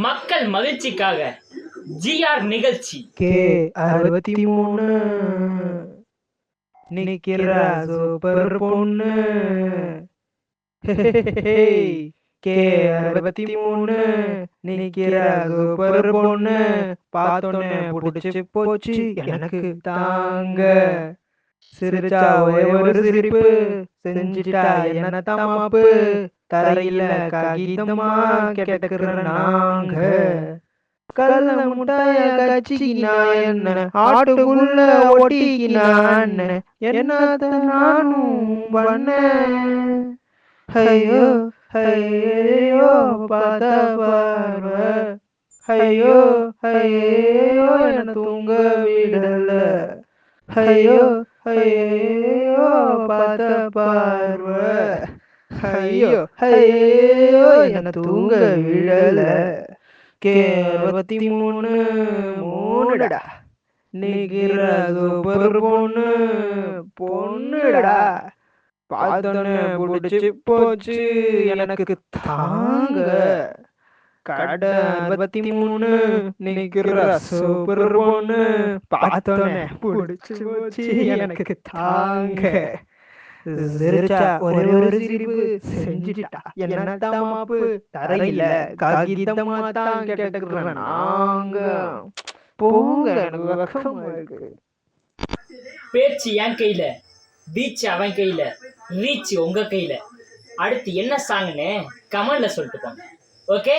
மக்கள் மகிழ்ச்சிக்காக ஜிஆர் நிகழ்ச்சி. K63 நிக்கிறா சூப்பர் பொண்ணு. K63 நிக்கிறா சூப்பர் பொண்ணு. பார்த்தோன்னே புடிச்சு போச்சு எனக்கு தாங்க. சிரிச்சா ஒரே ஒரு சிரிப்பு, செஞ்சிட்டா என்ன தமாப்பு. தரையில காகிதமா கேட்டுக்கிற நாங்க. கல்ல முட்டாய கச்சிக்கினா என்ன, ஆட்டுக்குள்ள ஒட்டிக்கினா என்னத்த நானும் பண்ணேன். ஐயோ ஐயோ பார்த்த பார்வை, ஐயோ ஐயோ என்ன தூங்க விடல. ஐயோ ஐயோ பார்த்த பார்வை, ஐயோ ஐயோ என்ன தூங்க விடல. K63 மூணுடா நிக்கிற சூப்பர் பொண்ணு. பொண்ணுடா பார்த்தோன்னே புடிச்சு போச்சு எனக்கு தாங்க. கடை 63 நிக்கிற சூப்பர் பொண்ணு. பார்த்தோன்னே புடிச்சு போச்சு எனக்கு தாங்க. சிரிச்சா ஒரே ஒரு சிரிப்பு, செஞ்சிட்டா என்ன தமாப்பு. தரையில காகிதமா தான் கேட்டுக்கிற நாங்க. போங்க எனக்கு வெக்கமா இருக்கு. பேச்சு என் கையில, பீச் அவன் கையில, ரீச் உங்க கையில. அடுத்து என்ன சாங்னு கமெண்ட்ல சொல்லிட்டு போங்க. ஓகே.